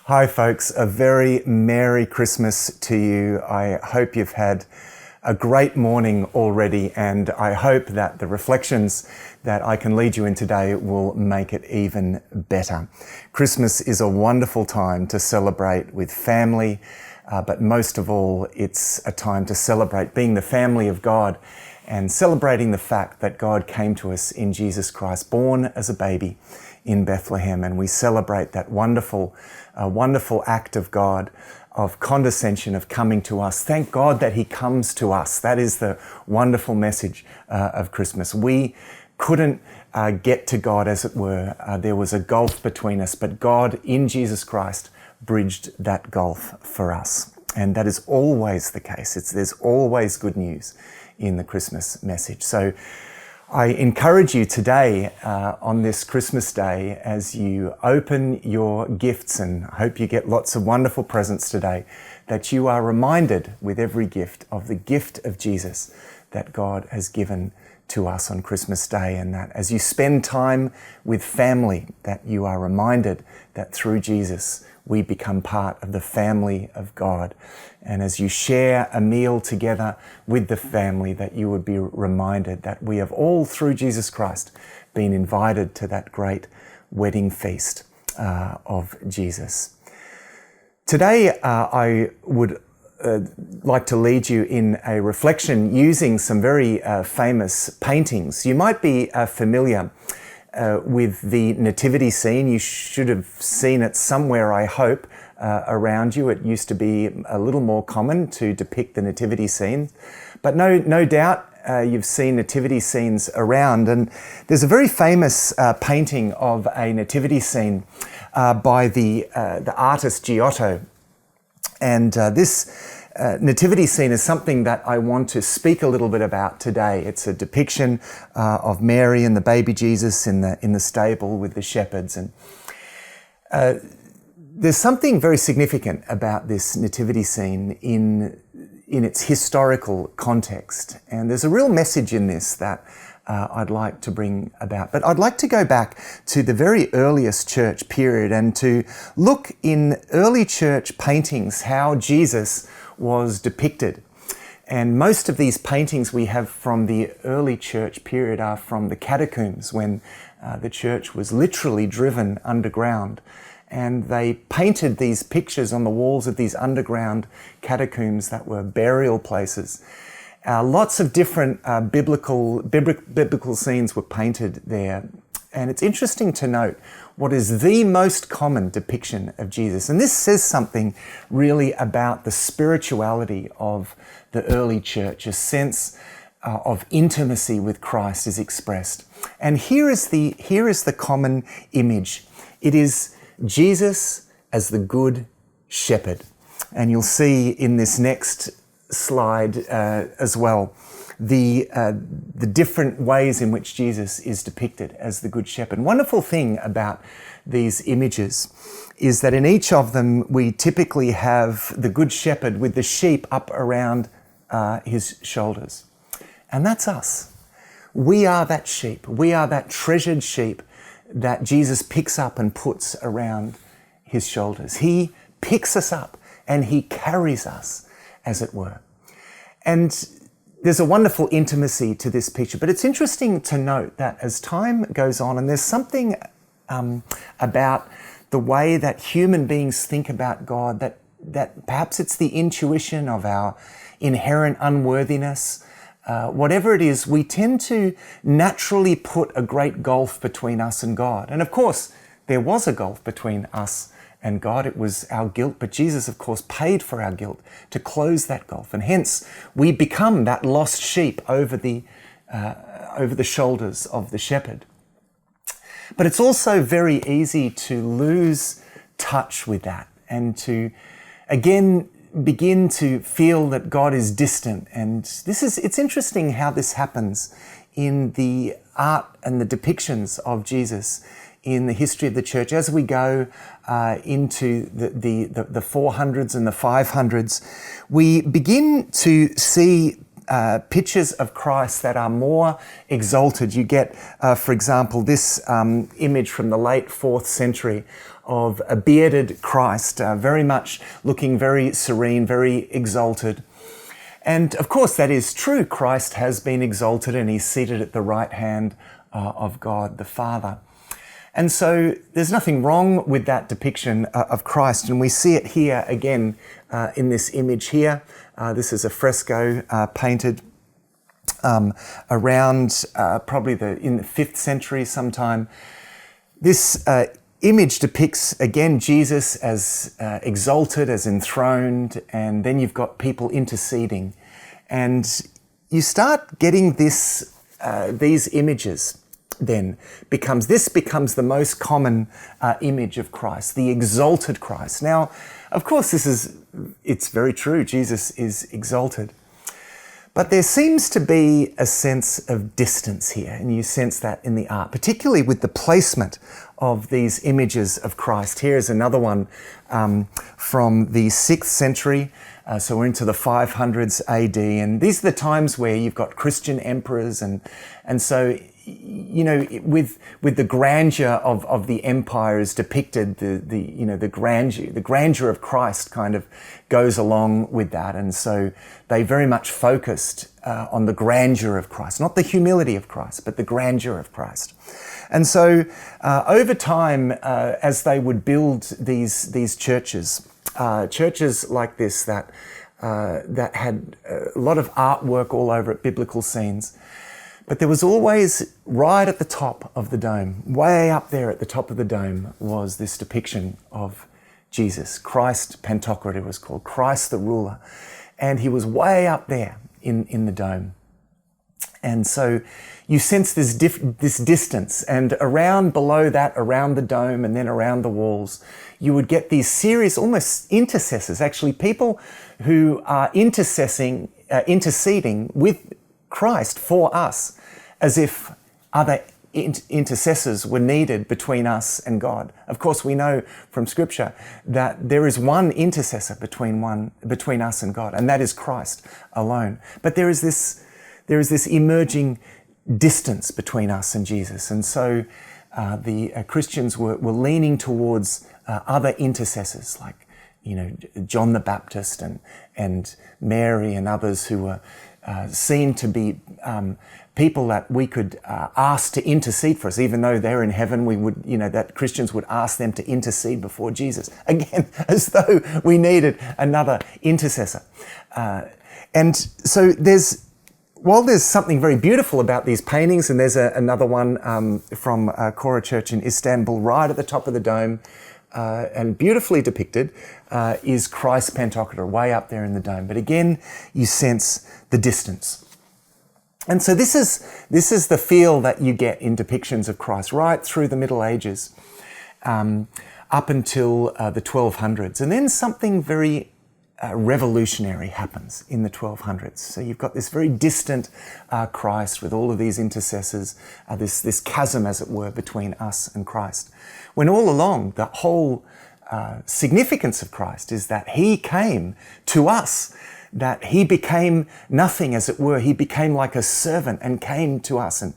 Hi folks, a very Merry Christmas to you. I hope you've had a great morning already, and I hope that the reflections that I can lead you in today will make it even better. Christmas is a wonderful time to celebrate with family, but most of all, it's a time to celebrate being the family of God and celebrating the fact that God came to us in Jesus Christ, born as a baby in Bethlehem, and we celebrate that wonderful act of God, of condescension, of coming to us. Thank God that He comes to us. That is the wonderful message of Christmas. We couldn't get to God, as it were. There was a gulf between us, but God in Jesus Christ bridged that gulf for us. And that is always the case. There's always good news in the Christmas message. So I encourage you today on this Christmas day, as you open your gifts, and I hope you get lots of wonderful presents today, that you are reminded with every gift of the gift of Jesus that God has given to us on Christmas Day, and that as you spend time with family, that you are reminded that through Jesus we become part of the family of God. And as you share a meal together with the family, that you would be reminded that we have all, through Jesus Christ, been invited to that great wedding feast of Jesus. Today, I would like to lead you in a reflection using some very famous paintings. You might be familiar with the nativity scene. You should have seen it somewhere, I hope, around you. It used to be a little more common to depict the nativity scene, but no doubt you've seen nativity scenes around. And there's a very famous painting of a nativity scene by the artist Giotto. And this nativity scene is something that I want to speak a little bit about today. It's a depiction of Mary and the baby Jesus in the stable with the shepherds. And there's something very significant about this nativity scene in its historical context. And there's a real message in this that I'd like to bring about. But I'd like to go back to the very earliest church period and to look in early church paintings how Jesus was depicted. And most of these paintings we have from the early church period are from the catacombs, when the church was literally driven underground. And they painted these pictures on the walls of these underground catacombs that were burial places. Lots of different biblical scenes were painted there. And it's interesting to note what is the most common depiction of Jesus. And this says something really about the spirituality of the early church. A sense of intimacy with Christ is expressed. And here is the common image. It is Jesus as the good shepherd. And you'll see in this next slide as well the different ways in which Jesus is depicted as the Good Shepherd. Wonderful thing about these images is that in each of them we typically have the Good Shepherd with the sheep up around his shoulders. And that's us. We are that sheep. We are that treasured sheep that Jesus picks up and puts around his shoulders. He picks us up and he carries us, as it were. And there's a wonderful intimacy to this picture, but it's interesting to note that as time goes on, and there's something about the way that human beings think about God, that perhaps it's the intuition of our inherent unworthiness. Whatever it is, we tend to naturally put a great gulf between us and God. And of course, there was a gulf between us and God. It was our guilt, but Jesus, of course, paid for our guilt to close that gulf. And hence, we become that lost sheep over the shoulders of the shepherd. But it's also very easy to lose touch with that and to, again, begin to feel that God is distant. And it's interesting how this happens in the art and the depictions of Jesus in the history of the church. As we go into the 400s and the 500s, we begin to see pictures of Christ that are more exalted. You get, for example, this image from the late 4th century of a bearded Christ, very much looking very serene, very exalted. And of course, that is true. Christ has been exalted and he's seated at the right hand of God the Father. And so there's nothing wrong with that depiction of Christ. And we see it here again in this image here. This is a fresco painted around probably in the 5th century sometime. This image depicts, again, Jesus as exalted, as enthroned, and then you've got people interceding. And you start getting these images then. This becomes the most common image of Christ, the exalted Christ. Now, of course, it's very true. Jesus is exalted. But there seems to be a sense of distance here, and you sense that in the art, particularly with the placement of these images of Christ. Here's another one from the 6th century, so we're into the 500s AD, and these are the times where you've got Christian emperors, and so, you know, with the grandeur of the empire is depicted, the grandeur of Christ kind of goes along with that, and so they very much focused on the grandeur of Christ, not the humility of Christ, but the grandeur of Christ. And so over time, as they would build these churches like this that had a lot of artwork all over it, biblical scenes, but there was always, right at the top of the dome, way up there at the top of the dome, was this depiction of Jesus. Christ Pantocrator was called, Christ the ruler. And he was way up there in the dome. And so you sense this distance, and around below that, around the dome and then around the walls, you would get these serious, almost intercessors, actually people who are interceding with Christ for us, as if other intercessors were needed between us and God. Of course, we know from Scripture that there is one intercessor between us and God, and that is Christ alone. But there is this emerging distance between us and Jesus, and so the Christians were leaning towards other intercessors, like, you know, John the Baptist and Mary and others who were seen to be people that we could ask to intercede for us. Even though they're in heaven, we would, you know, that Christians would ask them to intercede before Jesus. Again, as though we needed another intercessor. And so while there's something very beautiful about these paintings, and there's another one from Kora Church in Istanbul, right at the top of the dome, and beautifully depicted, is Christ Pantocrator, way up there in the dome. But again, you sense the distance. And so this is the feel that you get in depictions of Christ right through the Middle Ages, up until the 1200s. And then something very revolutionary happens in the 1200s. So you've got this very distant Christ with all of these intercessors, this chasm, as it were, between us and Christ. When all along, the whole significance of Christ is that he came to us, that he became nothing, as it were. He became like a servant and came to us and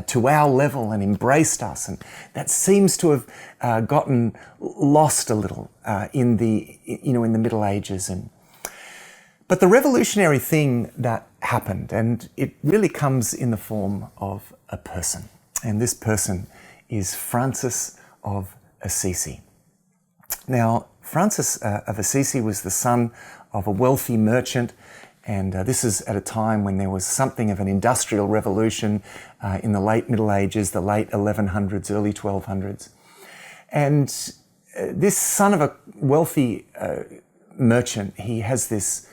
to our level and embraced us. And that seems to have gotten lost a little in the Middle Ages. But the revolutionary thing that happened, and it really comes in the form of a person. And this person is Francis of Assisi. Now, Francis of Assisi was the son of a wealthy merchant, and this is at a time when there was something of an industrial revolution in the late Middle Ages, the late 1100s, early 1200s. And this son of a wealthy merchant, he has this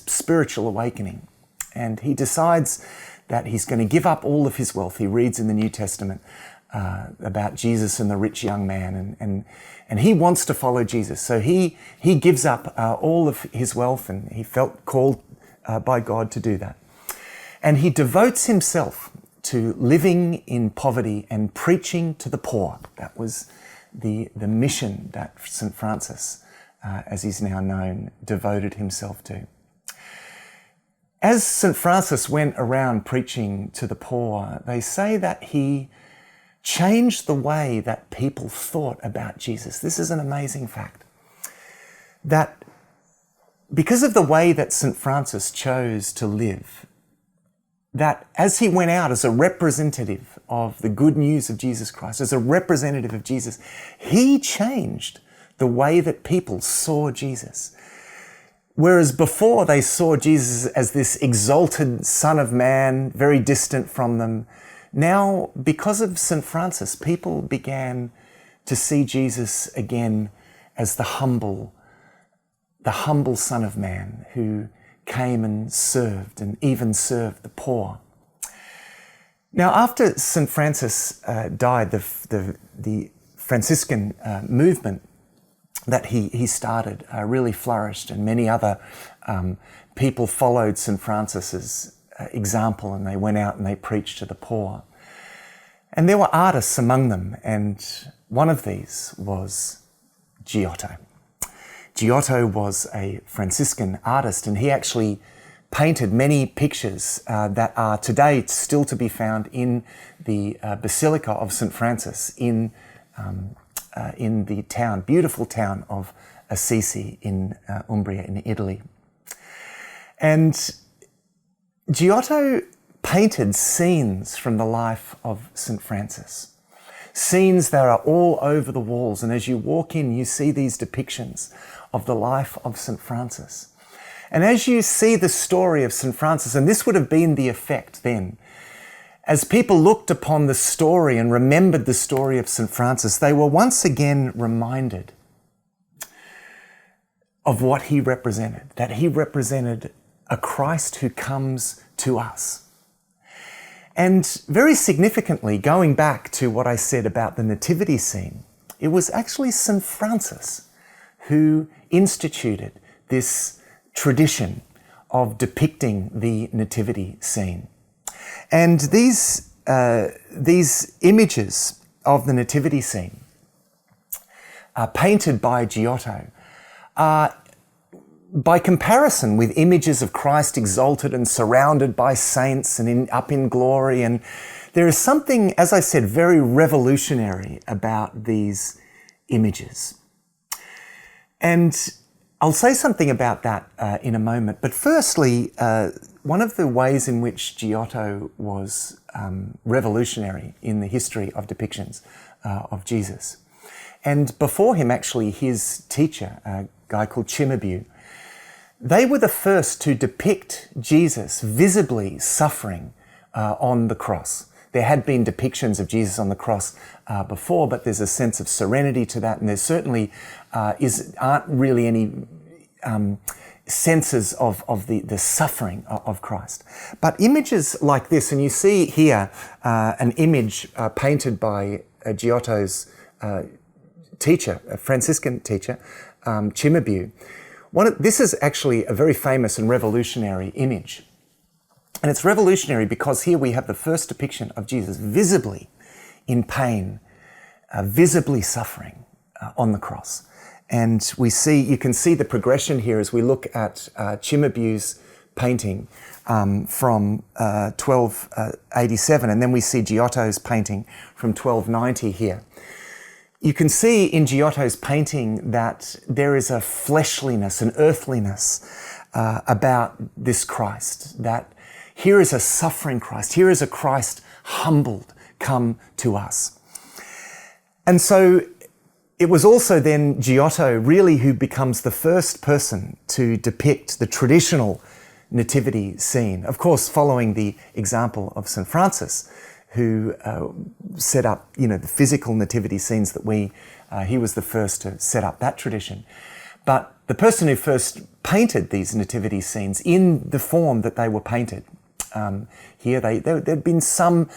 spiritual awakening, and he decides that he's going to give up all of his wealth. He reads in the New Testament about Jesus and the rich young man, and he wants to follow Jesus. So he gives up all of his wealth, and he felt called by God to do that. And he devotes himself to living in poverty and preaching to the poor. That was the mission that St. Francis, as he's now known, devoted himself to. As St. Francis went around preaching to the poor, they say that he changed the way that people thought about Jesus. This is an amazing fact. That because of the way that St. Francis chose to live, that as he went out as a representative of the good news of Jesus Christ, as a representative of Jesus, he changed the way that people saw Jesus. Whereas before they saw Jesus as this exalted Son of Man, very distant from them, now because of St. Francis, people began to see Jesus again as the humble Son of Man who came and served, and even served the poor. Now, after St. Francis died, the Franciscan movement that he started really flourished, and many other people followed St. Francis's example, and they went out and they preached to the poor. And there were artists among them, and one of these was Giotto. Giotto was a Franciscan artist, and he actually painted many pictures that are today still to be found in the Basilica of St. Francis in the beautiful town of Assisi in Umbria in Italy. And Giotto painted scenes from the life of St. Francis. Scenes that are all over the walls, and as you walk in, you see these depictions of the life of St. Francis. And as you see the story of St. Francis, and this would have been the effect then, as people looked upon the story and remembered the story of St. Francis, they were once again reminded of what he represented, that he represented a Christ who comes to us. And very significantly, going back to what I said about the nativity scene, it was actually St. Francis who instituted this tradition of depicting the nativity scene. And these images of the nativity scene painted by Giotto are, by comparison with images of Christ exalted and surrounded by saints and up in glory, and there is something, as I said, very revolutionary about these images. And I'll say something about that in a moment. But firstly, one of the ways in which Giotto was revolutionary in the history of depictions of Jesus. And before him, actually, his teacher, a guy called Cimabue, they were the first to depict Jesus visibly suffering on the cross. There had been depictions of Jesus on the cross before, but there's a sense of serenity to that, and there certainly aren't really any senses of the suffering of Christ. But images like this, and you see here an image painted by Giotto's teacher, a Franciscan teacher, Cimabue. This is actually a very famous and revolutionary image. And it's revolutionary because here we have the first depiction of Jesus visibly in pain, visibly suffering on the cross. And you can see the progression here as we look at Cimabue's painting from 1287, and then we see Giotto's painting from 1290 here. You can see in Giotto's painting that there is a fleshliness, an earthliness about this Christ, that here is a suffering Christ, here is a Christ humbled, come to us. And so it was also then Giotto really who becomes the first person to depict the traditional nativity scene, of course following the example of St. Francis, who set up, the physical nativity scenes that he was the first to set up that tradition. But the person who first painted these nativity scenes in the form that they were painted, here there'd been some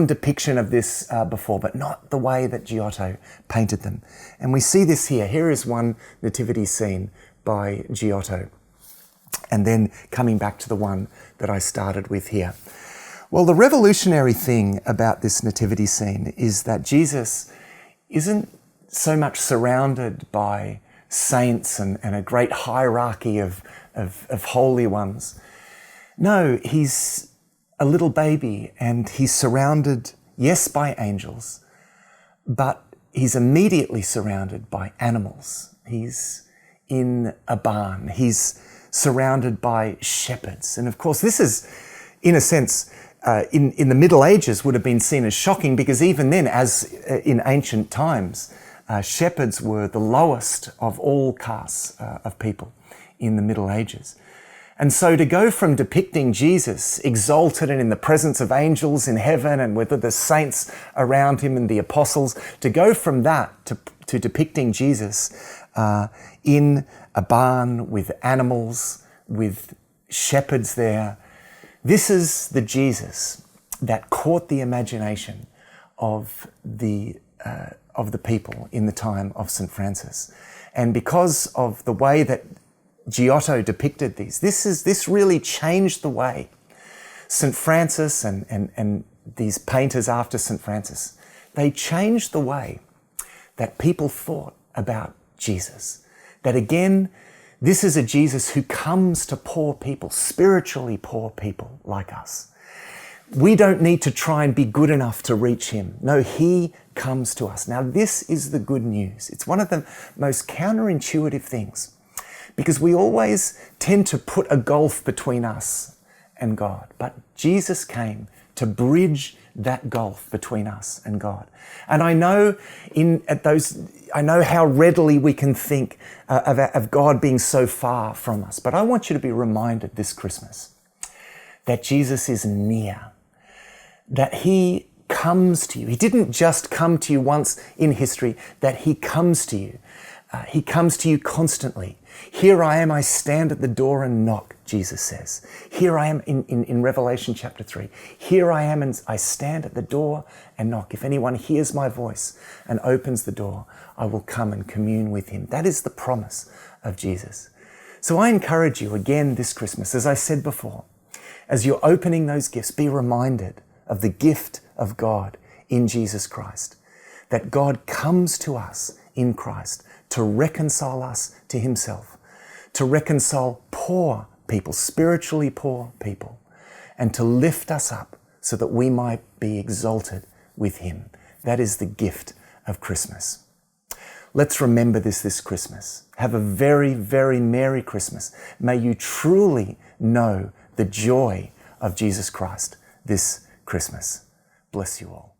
depiction of this before, but not the way that Giotto painted them. And we see this here. Here is one nativity scene by Giotto. And then coming back to the one that I started with here. Well, the revolutionary thing about this nativity scene is that Jesus isn't so much surrounded by saints and a great hierarchy of holy ones. No, he's a little baby and he's surrounded yes, by angels, but he's immediately surrounded by animals. He's in a barn. He's surrounded by shepherds. And of course, this is, in a sense, in the Middle Ages would have been seen as shocking, because even then, as in ancient times, shepherds were the lowest of all castes of people in the Middle Ages. And so to go from depicting Jesus exalted and in the presence of angels in heaven and with the saints around him and the apostles, to go from that to depicting Jesus in a barn with animals, with shepherds there, this is the Jesus that caught the imagination of the people in the time of St. Francis. And because of the way that Giotto depicted this really changed the way St. Francis and these painters after St. Francis, they changed the way that people thought about Jesus. That again, this is a Jesus who comes to poor people, spiritually poor people like us. We don't need to try and be good enough to reach him. No, he comes to us. Now, this is the good news. It's one of the most counterintuitive things, because we always tend to put a gulf between us and God. But Jesus came to bridge that gulf between us and God. And I know how readily we can think of God being so far from us. But I want you to be reminded this Christmas that Jesus is near, that he comes to you. He didn't just come to you once in history, that he comes to you. He comes to you constantly. Here I am, I stand at the door and knock, Jesus says. Here I am in Revelation chapter 3. Here I am and I stand at the door and knock. If anyone hears my voice and opens the door, I will come and commune with him. That is the promise of Jesus. So I encourage you again this Christmas, as I said before, as you're opening those gifts, be reminded of the gift of God in Jesus Christ, that God comes to us in Christ to reconcile us to himself, to reconcile poor people, spiritually poor people, and to lift us up so that we might be exalted with him. That is the gift of Christmas. Let's remember this Christmas. Have a very, very Merry Christmas. May you truly know the joy of Jesus Christ this Christmas. Bless you all.